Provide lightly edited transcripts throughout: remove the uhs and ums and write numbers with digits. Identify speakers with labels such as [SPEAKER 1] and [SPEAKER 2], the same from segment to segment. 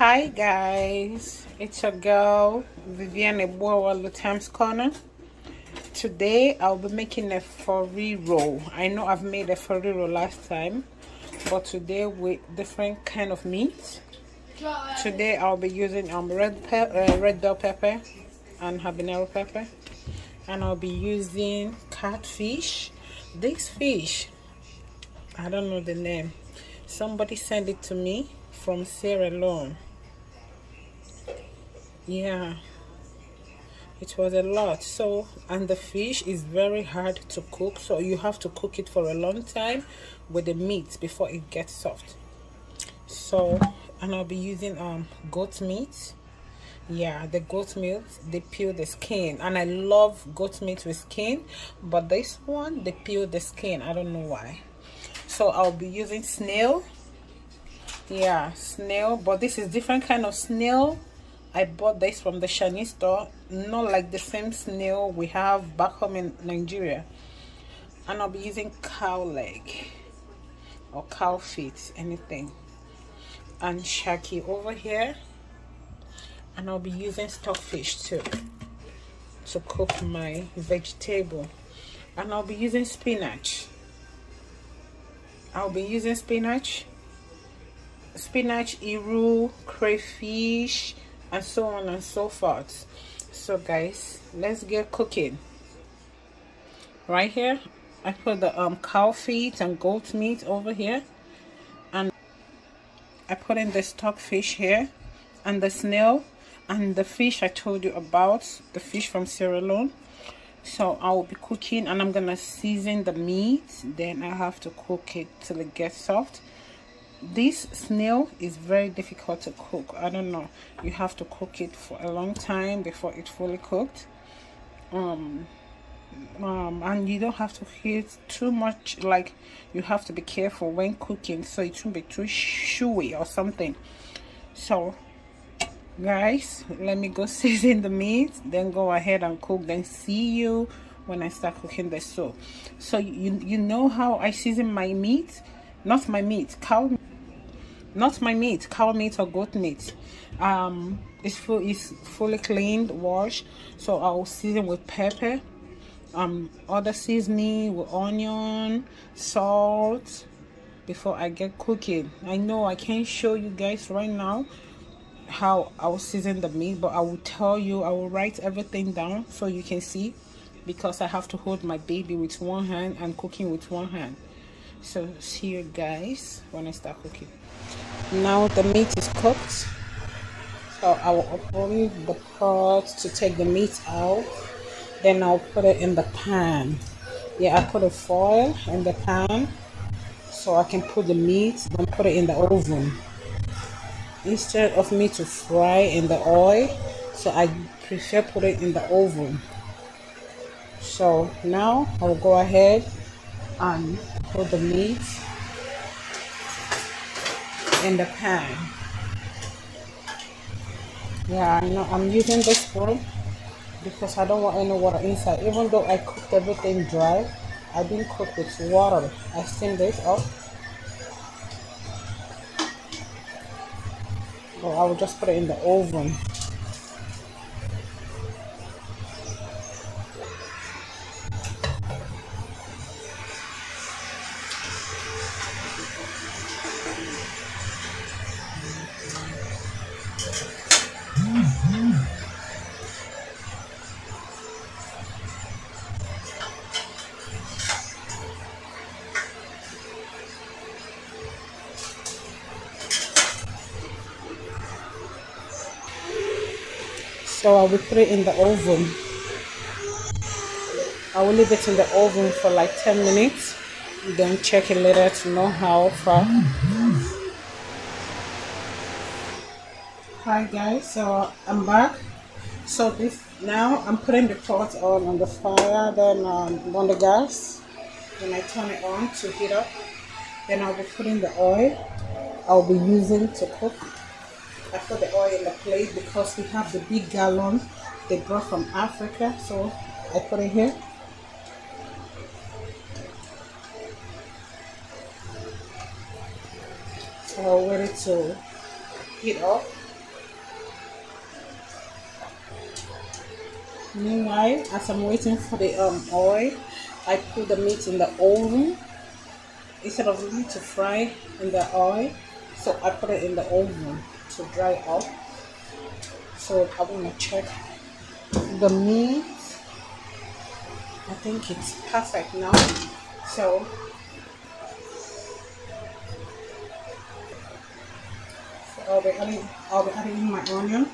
[SPEAKER 1] Hi guys, it's your girl Vivian Eboa LOTAM'S corner. Today I'll be making a furry roll. I know I've made a furry roll last time, but today with different kind of meat. Today I'll be using red bell pepper and habanero pepper, and I'll be using catfish. This fish, I don't know the name. Somebody sent it to me from Sierra Leone. Yeah, it was a lot. So, and the fish is very hard to cook, so you have to cook it for a long time with the meat before it gets soft. So, and I'll be using goat meat. Yeah, the goat meat, they peel the skin, and I love goat meat with skin, but this one they peel the skin. I don't know why. So I'll be using snail. Yeah, snail, but this is different kind of snail. I bought this from the Chinese store, not like the same snail we have back home in Nigeria. And I'll be using cow leg or cow feet, anything. And shaki over here. And I'll be using stockfish too to cook my vegetable. And I'll be using spinach. I'll be using spinach, iru, crayfish, and so on and so forth. So guys, let's get cooking. Right here I put the cow feet and goat meat over here, and I put in the stockfish here, and the snail, and the fish I told you about, the fish from Sierra Leone. So I will be cooking, and I'm gonna season the meat, then I have to cook it till it gets soft. This snail is very difficult to cook. I don't know, you have to cook it for a long time before it's fully cooked. And you don't have to heat too much, like you have to be careful when cooking so it won't be too chewy or something. So guys, let me go season the meat, then go ahead and cook, then see you when I start cooking the soup. So you know how I season my meat, not my meat, cow meat or goat meat. It's fully cleaned, washed. So I'll season with pepper, other seasoning with onion, salt before I get cooking. I know I can't show you guys right now how I will season the meat, but I will tell you, I will write everything down so you can see, because I have to hold my baby with one hand and cooking with one hand. So see you guys when I start cooking. Now the meat is cooked, so I will open the pot to take the meat out, then I'll put it in the pan. Yeah, I put a foil in the pan so I can put the meat and put it in the oven instead of me to fry in the oil. So I prefer put it in the oven. So now I'll go ahead and put the meat in the pan. Yeah, I know I'm using this spoon because I don't want any water inside. Even though I cooked everything dry, I didn't cook with water. I steamed it up. So I will just put it in the oven. So I will put it in the oven. I will leave it in the oven for like 10 minutes. Then check it later to know how far. Hi guys, so I'm back. So this now I'm putting the pot on the fire, then on the gas. Then I turn it on to heat up. Then I'll be putting the oil I'll be using to cook. I put the oil in the plate because we have the big gallon they brought from Africa, so I put it here. So I'll wait it to heat up. Meanwhile, as I'm waiting for the oil, I put the meat in the oven instead of really to fry in the oil. So I put it in the oven to dry out. So I want to check the meat. I think it's perfect now. So I'll be adding my onion.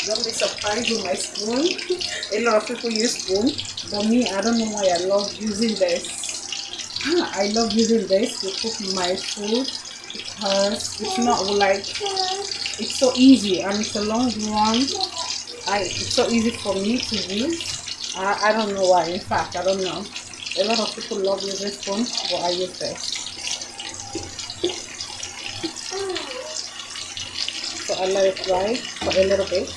[SPEAKER 1] Don't be surprised with my spoon. A lot of people use spoon, but me, I don't know why I love using this. I love using this to cook my food because it's not like, it's so easy and it's a long run. It's so easy for me to use. I don't know why. In fact, I don't know. A lot of people love using spoon, but I use this. So I let it fry for a little bit.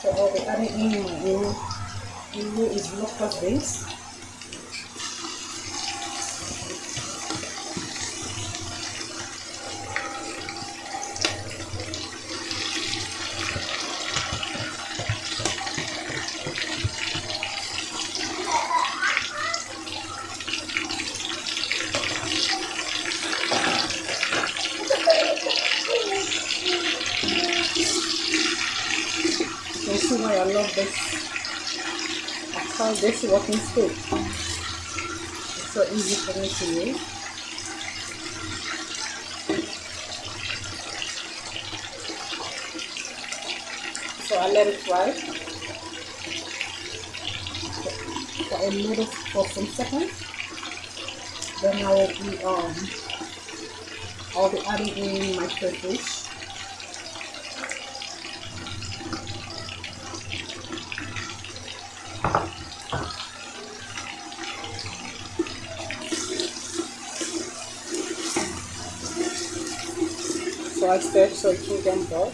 [SPEAKER 1] So I'll be adding in my uwu is LOTA'S base. You see why I love this. I call this walking stick. It's so easy for me to use. So I let it fry for some seconds. Then I'll be adding in my crayfish. So I stir so it will get boiled.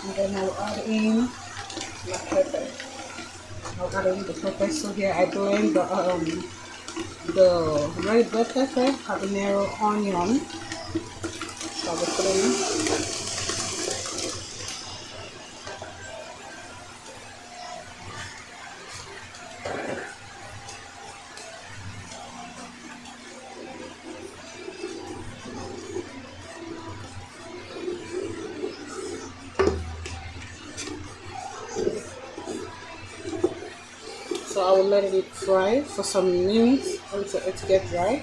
[SPEAKER 1] And then I'll add in my pepper. I'll add in the pepper. So here I blend the red bell pepper, habanero, onion. So I'll be putting in. So I will let it fry for some minutes until it gets dry.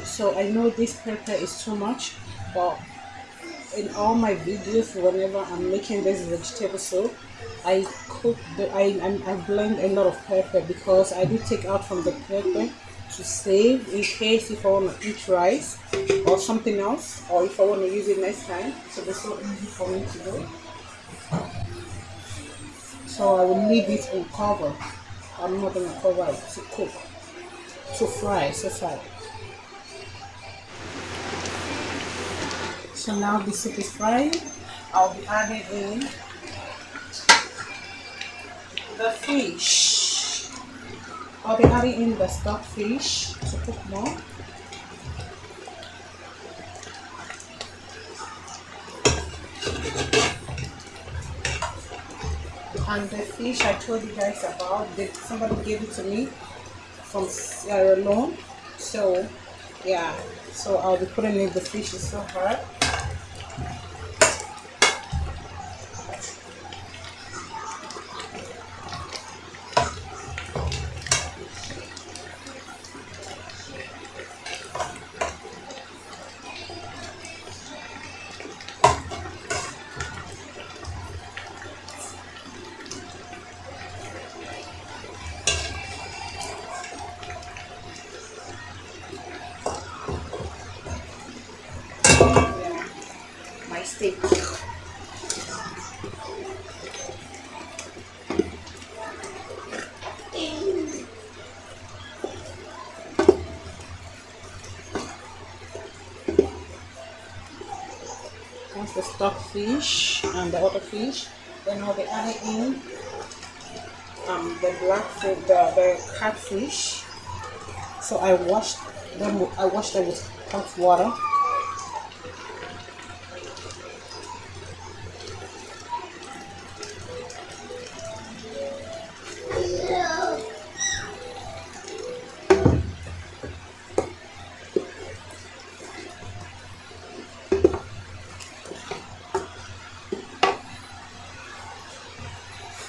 [SPEAKER 1] So I know this pepper is too much, but in all my videos, whenever I'm making this vegetable soup, I blend a lot of pepper because I do take out from the pepper to save in case if I want to eat rice or something else, or if I want to use it next time. So it's so easy for me to do. So I will leave it uncovered. I'm not going to cover it to cook, to fry, so fry. So now the soup is fried. I'll be adding in the fish. I'll be adding in the stock fish to cook more. And the fish I told you guys about, somebody gave it to me from Sierra Leone. So yeah, so I'll be putting in the fish. It's so hard. stick. That's the stockfish and the other fish. Then I'll be adding in the blackfish, the catfish. So I washed them with hot water.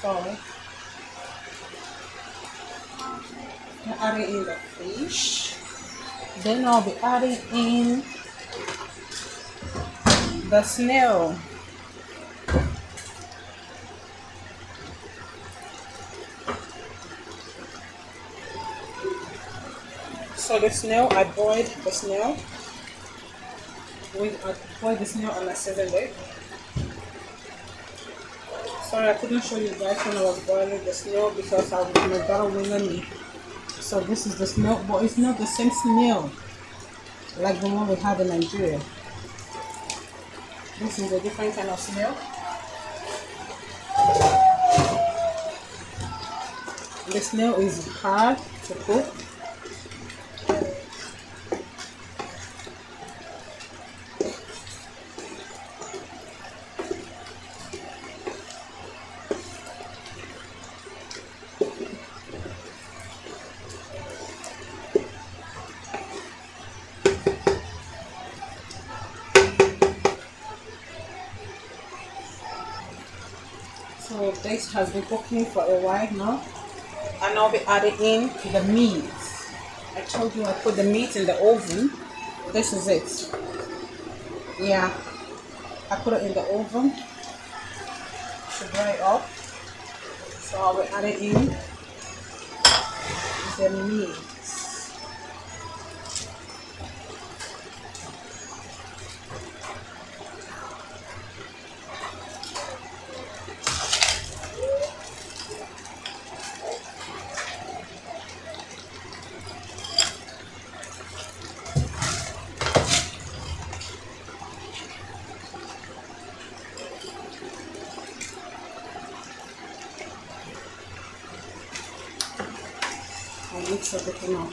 [SPEAKER 1] So I'm adding in the fish. Then I'll be adding in the snail. So the snail, I boiled the snail. I boiled the snail and I seasoned it. Sorry, I couldn't show you guys when I was boiling the snail because I was in a battle with me. So this is the snail, but it's not the same snail like the one we have in Nigeria. This is a different kind of snail. The snail is hard to cook. So this has been cooking for a while now, and I'll be adding in the meat. I told you I put the meat in the oven. This is it. Yeah, I put it in the oven to dry up. So I'll be adding in the meat. I'll mix everything up.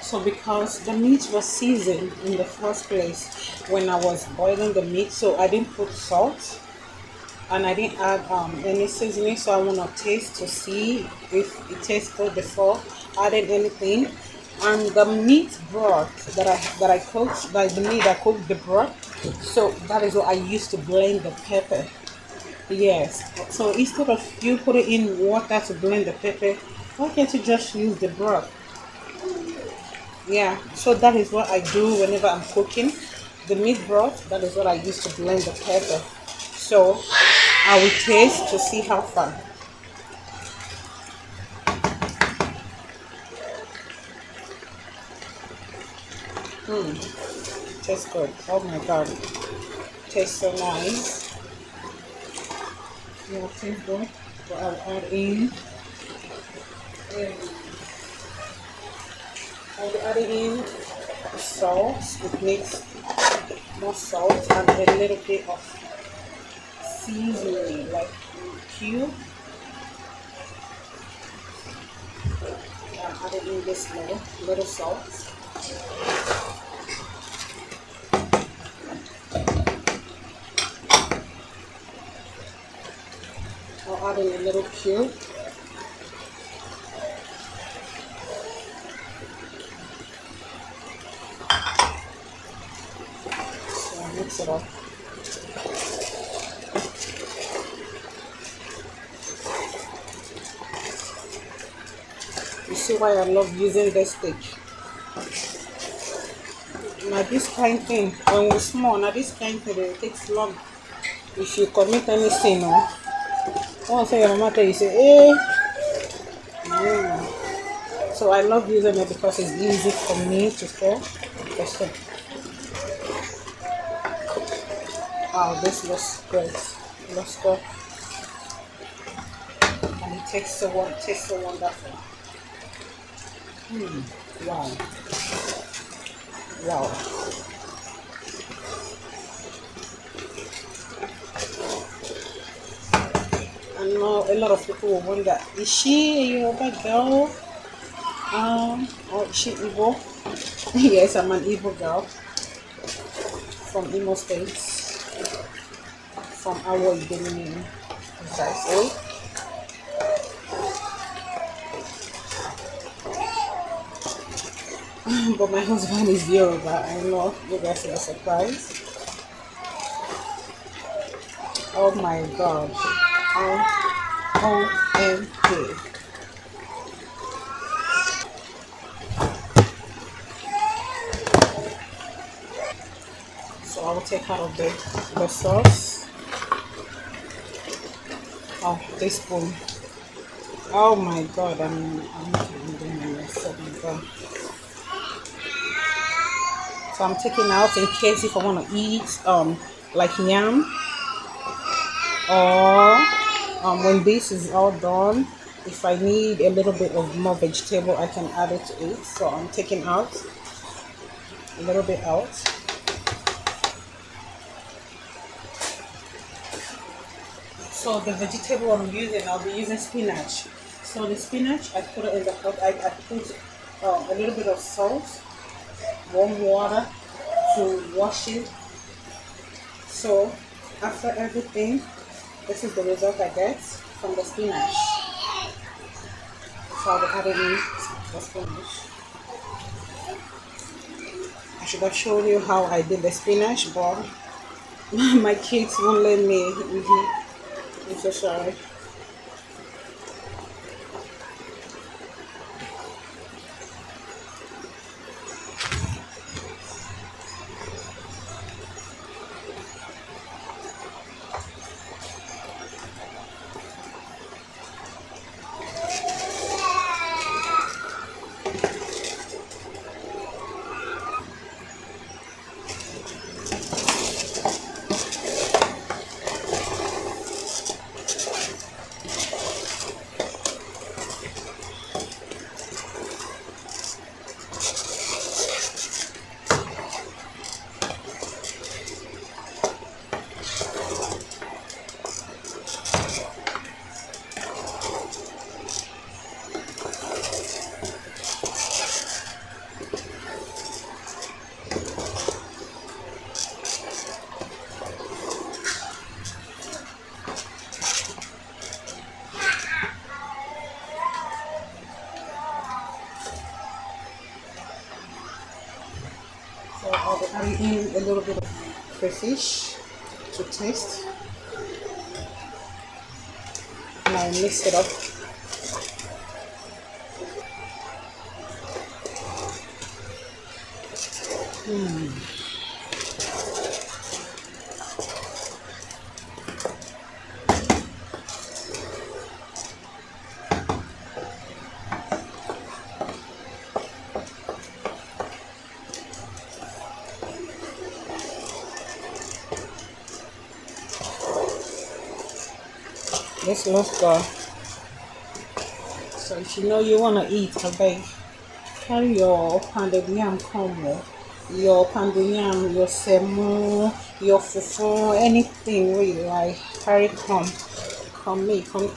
[SPEAKER 1] So because the meat was seasoned in the first place when I was boiling the meat, so I didn't put salt and I didn't add any seasoning. So I want to taste to see if it tastes good before adding anything. And the meat broth that I cooked, like the meat I cooked the broth, so that is what I used to blend the pepper. Yes, so instead of you putting in water to blend the pepper, why can't you just use the broth? Yeah, so that is what I do whenever I'm cooking the meat broth. That is what I use to blend the pepper. So I will taste to see how far. Tastes good. Oh my god, tastes so nice. Yeah, tastes good. So I'll add in. I'll be adding in salt. It needs more salt and a little bit of seasoning, like cube. I'm adding in this little salt. add in a little cube. So mix it up. You see why I love using this stick. Now this kind thing, when we're small, now this kind thing, it takes long. If you commit any sin, no, once your mama tell you, say, eh. So I love using it because it's easy for me to stir. Wow, this looks great. Looks good. And it tastes so wonderful. Wow. Wow. I know a lot of people will wonder, is she a Yoruba girl? Or is she Igbo? Yes, I'm an Igbo girl from Imo State, from our Benin, precisely. But my husband is Yoruba. I know you guys are surprised. Oh my god. OMG. So I will take out of the sauce. Oh, this spoon. Oh my god, I'm doing this. Oh my god. So I'm taking out in case if I want to eat like yam, or when this is all done, if I need a little bit of more vegetable, I can add it to it. So I'm taking out a little bit out. So the vegetable I'm using, I'll be using spinach. So the spinach, I put it in the pot. I put a little bit of salt, warm water to wash it. So after everything, this is the result I get from the spinach. So I'll be adding in the spinach. I should have shown you how I did the spinach, but my kids won't let me. I'm so sorry. So I'll be adding in a little bit of crayfish to taste. And I'll mix it up. This looks good. So if you know you want to eat, I beg, carry your pounded yam combo, your pounded yam, your semo, your fufu, anything really like. Carry come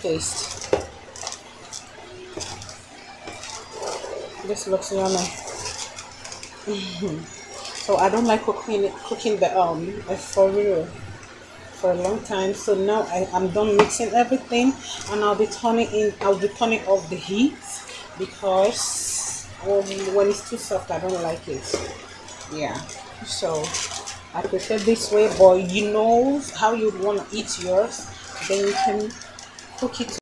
[SPEAKER 1] taste. This looks yummy. So I don't like cooking the for real. for a long time. So now I'm done mixing everything, and I'll be turning off the heat, because when it's too soft I don't like it. Yeah, so I prefer this way, but you know how you want to eat yours, then you can cook it.